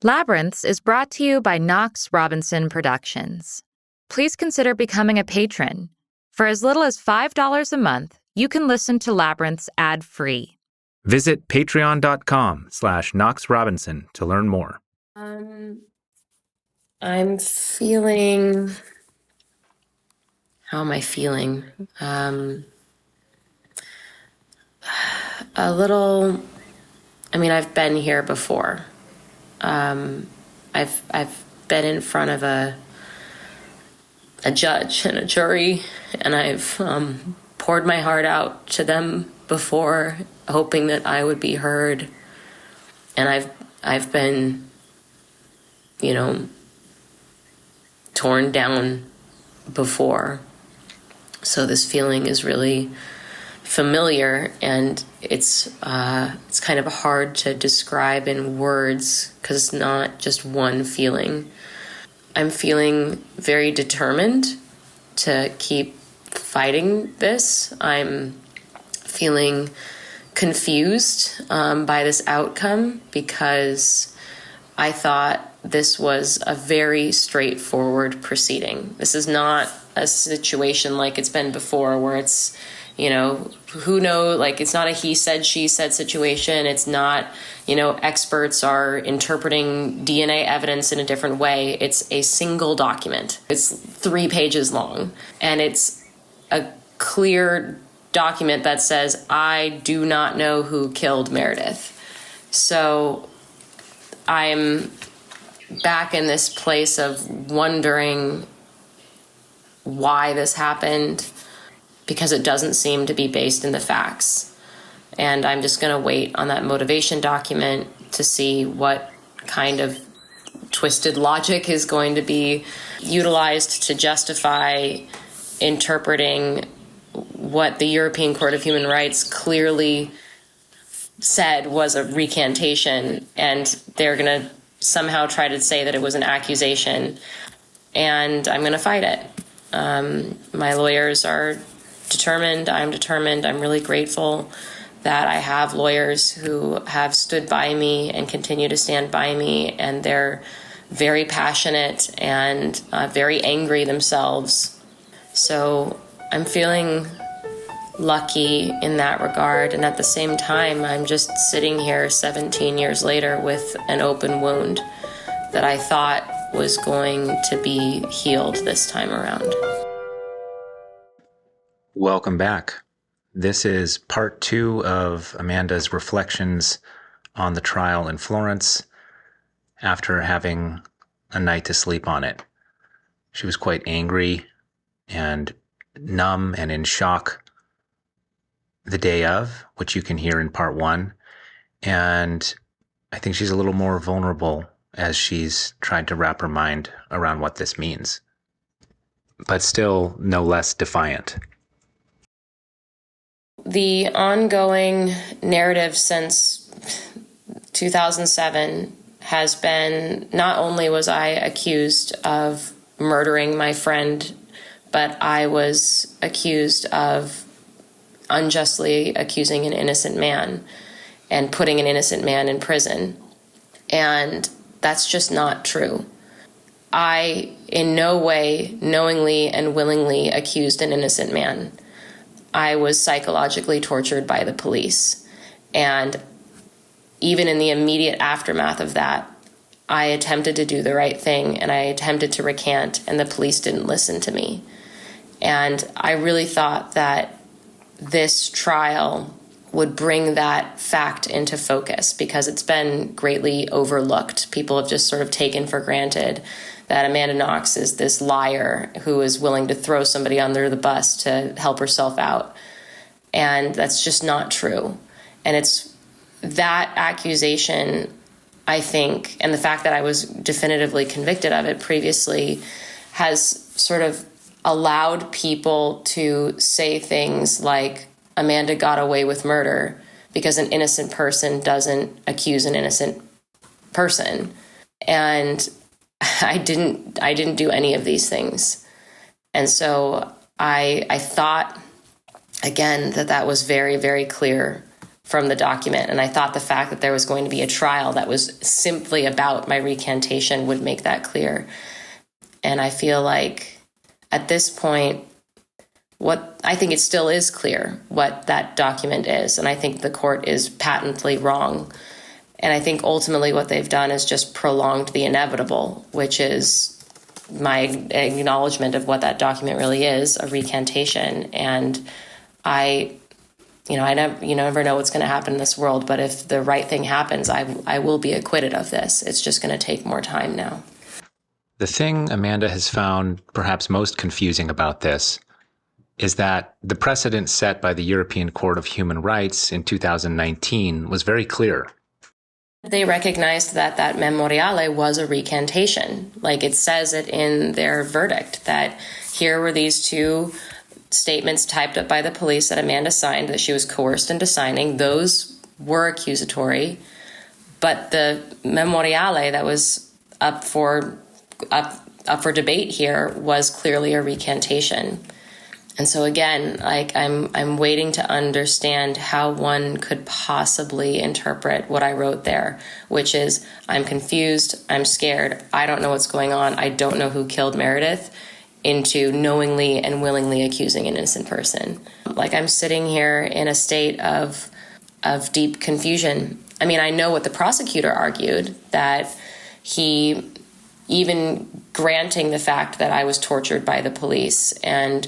Labyrinths is brought to you by Knox Robinson Productions. Please consider becoming a patron. For as little as $5 a month, you can listen to Labyrinths ad-free. Visit patreon.com/KnoxRobinson to learn more. I'm feeling... How am I feeling? A little... I've been here before. I've been in front of a judge and a jury, and I've poured my heart out to them before, hoping that I would be heard. And I've been, torn down before. So this feeling is really familiar, and it's kind of hard to describe in words because it's not just one feeling. I'm feeling very determined to keep fighting this. I'm feeling confused by this outcome because I thought this was a very straightforward proceeding. This is not a situation like it's been before where it's, who knows, it's not a he said, she said situation. It's not, experts are interpreting DNA evidence in a different way. It's a single document. It's 3 pages long, and it's a clear document that says, I do not know who killed Meredith. So I'm back in this place of wondering why this happened, because it doesn't seem to be based in the facts. And I'm just going to wait on that motivation document to see what kind of twisted logic is going to be utilized to justify interpreting what the European Court of Human Rights clearly said was a recantation, and they're going to somehow try to say that it was an accusation, and I'm going to fight it. My lawyers are determined. I'm determined. I'm really grateful that I have lawyers who have stood by me and continue to stand by me, and they're very passionate and very angry themselves. So I'm feeling lucky in that regard, and at the same time, I'm just sitting here 17 years later with an open wound that I thought was going to be healed this time around. Welcome back. This is part 2 of Amanda's reflections on the trial in Florence after having a night to sleep on it. She was quite angry and numb and in shock the day of, which you can hear in part 1. And I think she's a little more vulnerable as she's tried to wrap her mind around what this means, but still no less defiant. The ongoing narrative since 2007 has been, not only was I accused of murdering my friend, but I was accused of unjustly accusing an innocent man and putting an innocent man in prison. And that's just not true. I, in no way, knowingly and willingly accused an innocent man. I was psychologically tortured by the police. And even in the immediate aftermath of that, I attempted to do the right thing, and I attempted to recant, and the police didn't listen to me. And I really thought that this trial would bring that fact into focus, because it's been greatly overlooked. People have just sort of taken for granted that Amanda Knox is this liar who is willing to throw somebody under the bus to help herself out. And that's just not true. And it's that accusation, I think, and the fact that I was definitively convicted of it previously has sort of allowed people to say things like Amanda got away with murder because an innocent person doesn't accuse an innocent person. And I didn't do any of these things. And so I thought, again, that was very, very clear from the document. And I thought the fact that there was going to be a trial that was simply about my recantation would make that clear. And I feel like at this point, I think it still is clear what that document is. And I think the court is patently wrong. And I think ultimately what they've done is just prolonged the inevitable, which is my acknowledgement of what that document really is, a recantation. And you never know what's going to happen in this world, but if the right thing happens, I will be acquitted of this. It's just going to take more time now. The thing Amanda has found perhaps most confusing about this is that the precedent set by the European Court of Human Rights in 2019 was very clear. They recognized that memoriale was a recantation. Like, it says it in their verdict that here were these two statements typed up by the police that Amanda signed, that she was coerced into signing. Those were accusatory, but the memoriale that was up for debate here was clearly a recantation. And so again, like, I'm waiting to understand how one could possibly interpret what I wrote there, which is, I'm confused, I'm scared, I don't know what's going on, I don't know who killed Meredith, into knowingly and willingly accusing an innocent person. Like, I'm sitting here in a state of deep confusion. I mean, I know what the prosecutor argued, that he, even granting the fact that I was tortured by the police and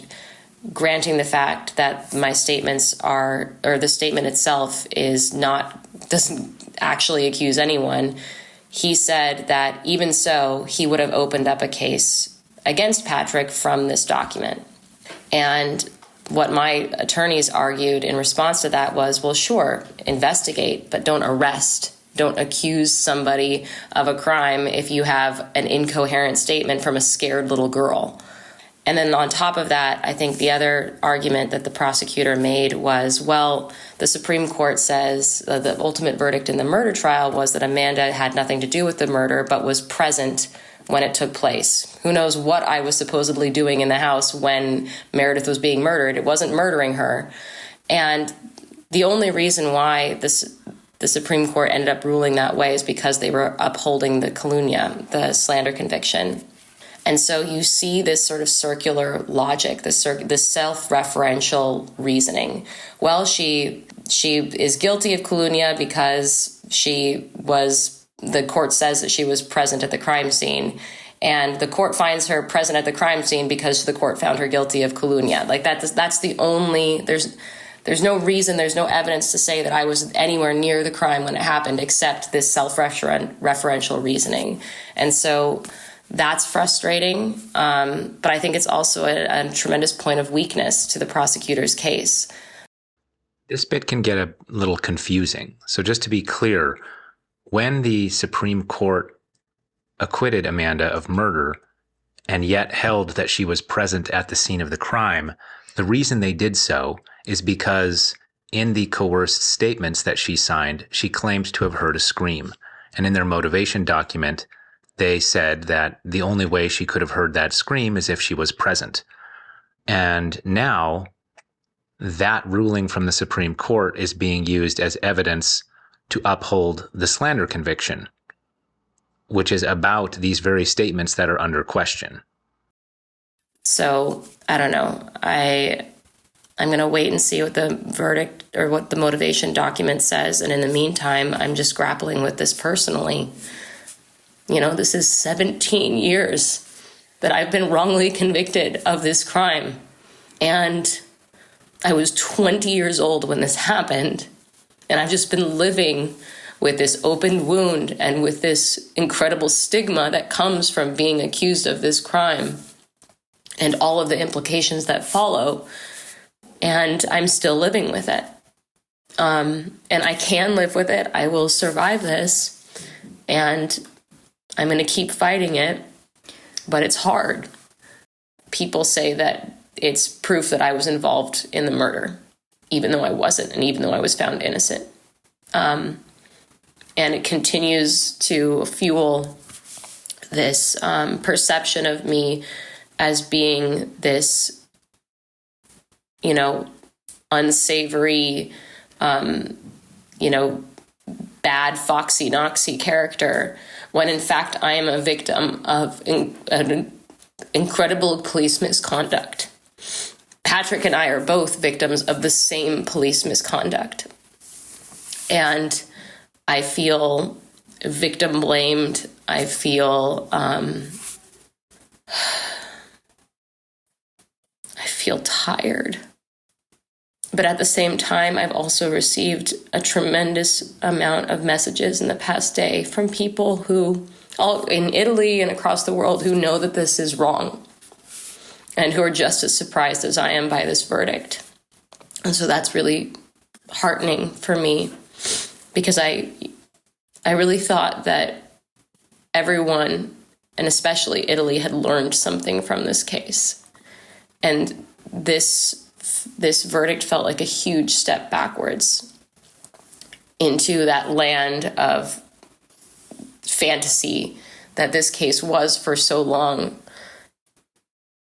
granting the fact that my statements or the statement itself doesn't actually accuse anyone, he said that even so, he would have opened up a case against Patrick from this document. And what my attorneys argued in response to that was, well, sure, investigate, but don't arrest. Don't accuse somebody of a crime if you have an incoherent statement from a scared little girl. And then on top of that, I think the other argument that the prosecutor made was, well, the Supreme Court says the ultimate verdict in the murder trial was that Amanda had nothing to do with the murder, but was present when it took place. Who knows what I was supposedly doing in the house when Meredith was being murdered? It wasn't murdering her. And the only reason why the Supreme Court ended up ruling that way is because they were upholding the calumnia, the slander conviction. And so you see this sort of circular logic, this self-referential reasoning. Well, she is guilty of calumnia because the court says that she was present at the crime scene, and the court finds her present at the crime scene because the court found her guilty of calumnia. Like, that's the only, there's no reason, there's no evidence to say that I was anywhere near the crime when it happened, except this self-referential reasoning. And so that's frustrating, but I think it's also a tremendous point of weakness to the prosecutor's case. This bit can get a little confusing. So just to be clear, when the Supreme Court acquitted Amanda of murder and yet held that she was present at the scene of the crime, the reason they did so is because in the coerced statements that she signed, she claimed to have heard a scream. And in their motivation document, they said that the only way she could have heard that scream is if she was present. And now that ruling from the Supreme Court is being used as evidence to uphold the slander conviction, which is about these very statements that are under question. So I don't know. I'm going to wait and see what the verdict or what the motivation document says. And in the meantime, I'm just grappling with this personally. You know, this is 17 years that I've been wrongly convicted of this crime. And I was 20 years old when this happened. And I've just been living with this open wound and with this incredible stigma that comes from being accused of this crime and all of the implications that follow. And I'm still living with it. And I can live with it. I will survive this. And I'm going to keep fighting it. But it's hard. People say that it's proof that I was involved in the murder, even though I wasn't, and even though I was found innocent. And it continues to fuel this perception of me as being this, you know, unsavory bad Foxy Noxy character, when in fact I am a victim of an incredible police misconduct. Patrick and I are both victims of the same police misconduct. And I feel victim blamed. I feel tired. But at the same time, I've also received a tremendous amount of messages in the past day from people who, all in Italy and across the world, who know that this is wrong and who are just as surprised as I am by this verdict. And so that's really heartening for me, because I really thought that everyone, and especially Italy, had learned something from this case. And this verdict felt like a huge step backwards into that land of fantasy that this case was for so long.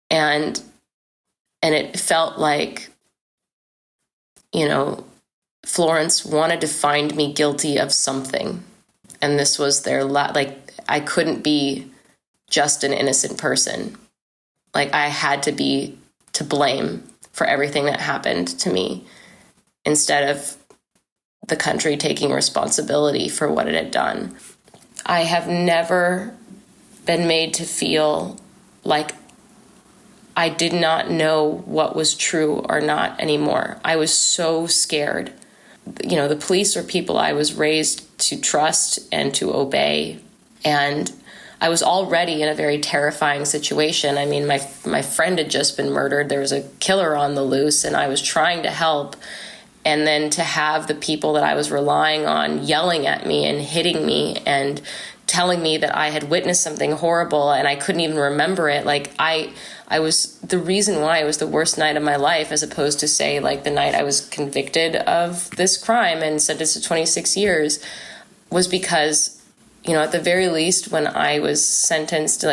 And it felt like, Florence wanted to find me guilty of something. And this was their, I couldn't be just an innocent person. I had to be to blame for everything that happened to me, instead of the country taking responsibility for what it had done. I have never been made to feel like I did not know what was true or not anymore. I was so scared. The police are people I was raised to trust and to obey. And I was already in a very terrifying situation. I mean, my friend had just been murdered. There was a killer on the loose, and I was trying to help. And then to have the people that I was relying on yelling at me and hitting me and telling me that I had witnessed something horrible and I couldn't even remember it. I was, the reason why it was the worst night of my life, as opposed to, say, the night I was convicted of this crime and sentenced to 26 years, was because, at the very least, when I was sentenced,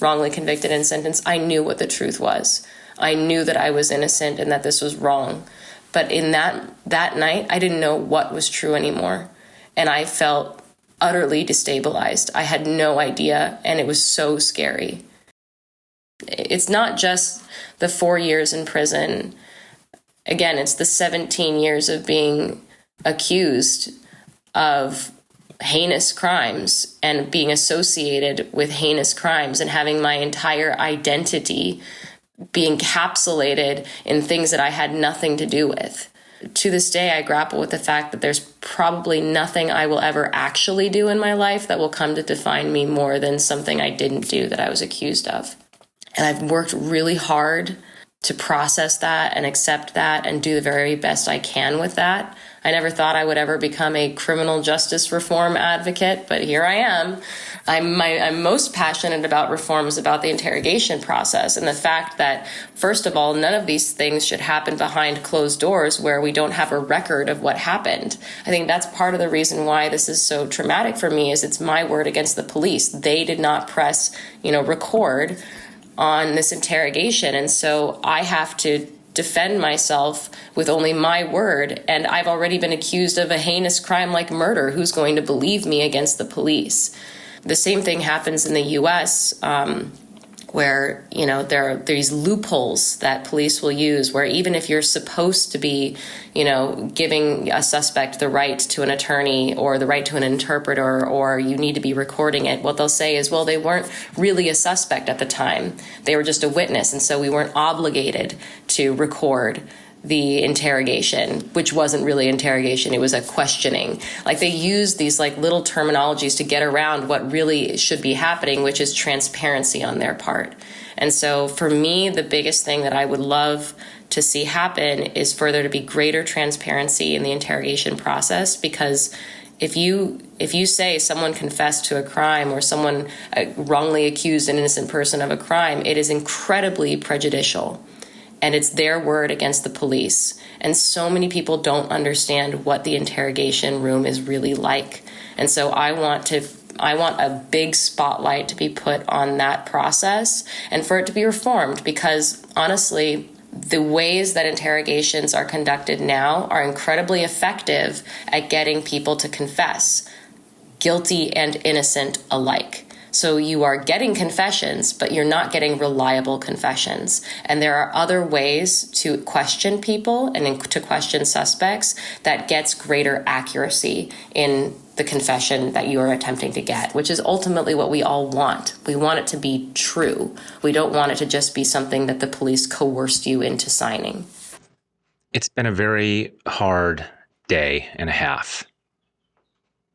wrongly convicted and sentenced, I knew what the truth was. I knew that I was innocent and that this was wrong. But in that night, I didn't know what was true anymore. And I felt utterly destabilized. I had no idea, and it was so scary. It's not just the 4 years in prison. Again, it's the 17 years of being accused of heinous crimes and being associated with heinous crimes and having my entire identity be encapsulated in things that I had nothing to do with. To this day, I grapple with the fact that there's probably nothing I will ever actually do in my life that will come to define me more than something I didn't do that I was accused of. And I've worked really hard to process that and accept that and do the very best I can with that. I never thought I would ever become a criminal justice reform advocate, but here I am. I'm most passionate about reforms about the interrogation process and the fact that, first of all, none of these things should happen behind closed doors where we don't have a record of what happened. I think that's part of the reason why this is so traumatic for me, is it's my word against the police. They did not press, record on this interrogation. And so I have to defend myself with only my word. And I've already been accused of a heinous crime like murder. Who's going to believe me against the police? The same thing happens in the U.S., where, there are these loopholes that police will use where even if you're supposed to be, giving a suspect the right to an attorney or the right to an interpreter, or you need to be recording it, what they'll say is, well, they weren't really a suspect at the time. They were just a witness. And so we weren't obligated to record the interrogation, which wasn't really interrogation, it was a questioning. They use these little terminologies to get around what really should be happening, which is transparency on their part. And so for me, the biggest thing that I would love to see happen is for there to be greater transparency in the interrogation process, because if you say someone confessed to a crime or someone wrongly accused an innocent person of a crime, it is incredibly prejudicial. And it's their word against the police. And so many people don't understand what the interrogation room is really like. And so I want a big spotlight to be put on that process and for it to be reformed, because honestly, the ways that interrogations are conducted now are incredibly effective at getting people to confess, guilty and innocent alike. So you are getting confessions, but you're not getting reliable confessions. And there are other ways to question people and to question suspects that gets greater accuracy in the confession that you are attempting to get, which is ultimately what we all want. We want it to be true. We don't want it to just be something that the police coerced you into signing. It's been a very hard day and a half.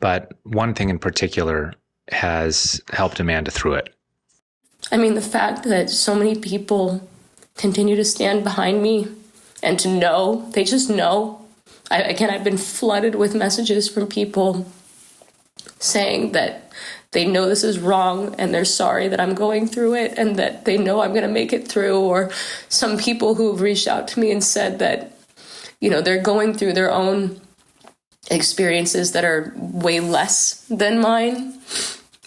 But one thing in particular has helped Amanda through it. I mean, the fact that so many people continue to stand behind me and to know, they just know. I've been flooded with messages from people saying that they know this is wrong and they're sorry that I'm going through it and that they know I'm going to make it through. Or some people who have reached out to me and said that, they're going through their own experiences that are way less than mine,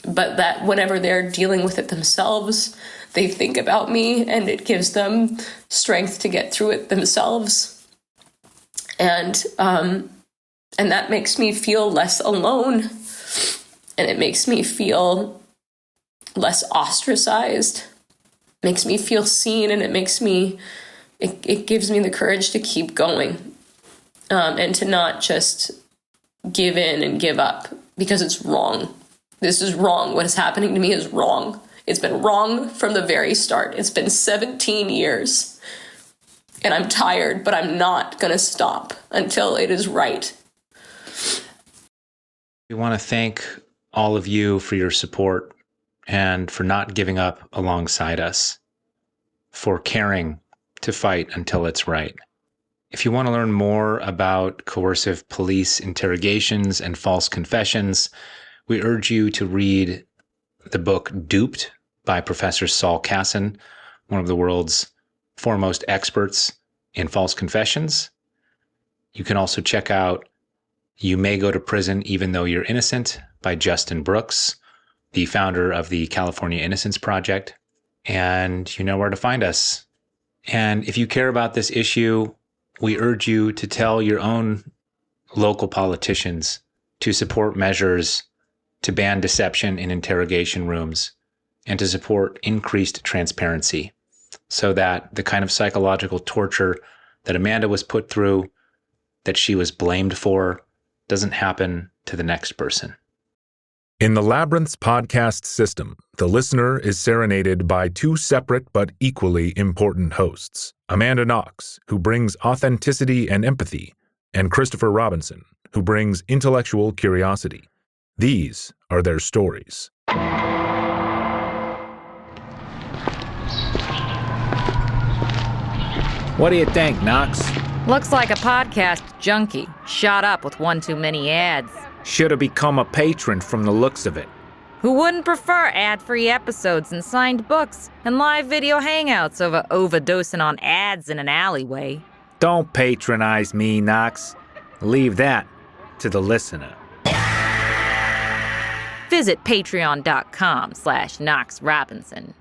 but that whenever they're dealing with it themselves, they think about me and it gives them strength to get through it themselves. And that makes me feel less alone, and it makes me feel less ostracized, makes me feel seen, and it gives me the courage to keep going, and to not just give in and give up because it's wrong. This is wrong. What is happening to me is wrong. It's been wrong from the very start. It's been 17 years and I'm tired, but I'm not going to stop until it is right. We want to thank all of you for your support and for not giving up alongside us, for caring to fight until it's right. If you want to learn more about coercive police interrogations and false confessions, we urge you to read the book Duped by Professor Saul Kassin, one of the world's foremost experts in false confessions. You can also check out You May Go to Prison Even Though You're Innocent by Justin Brooks, the founder of the California Innocence Project. And you know where to find us. And if you care about this issue, we urge you to tell your own local politicians to support measures to ban deception in interrogation rooms and to support increased transparency so that the kind of psychological torture that Amanda was put through, that she was blamed for, doesn't happen to the next person. In the Labyrinth's podcast system, the listener is serenaded by two separate but equally important hosts, Amanda Knox, who brings authenticity and empathy, and Christopher Robinson, who brings intellectual curiosity. These are their stories. What do you think, Knox? Looks like a podcast junkie, shot up with one too many ads. Should have become a patron from the looks of it. Who wouldn't prefer ad-free episodes and signed books and live video hangouts over overdosing on ads in an alleyway? Don't patronize me, Knox. Leave that to the listener. Visit patreon.com/Knox Robinson.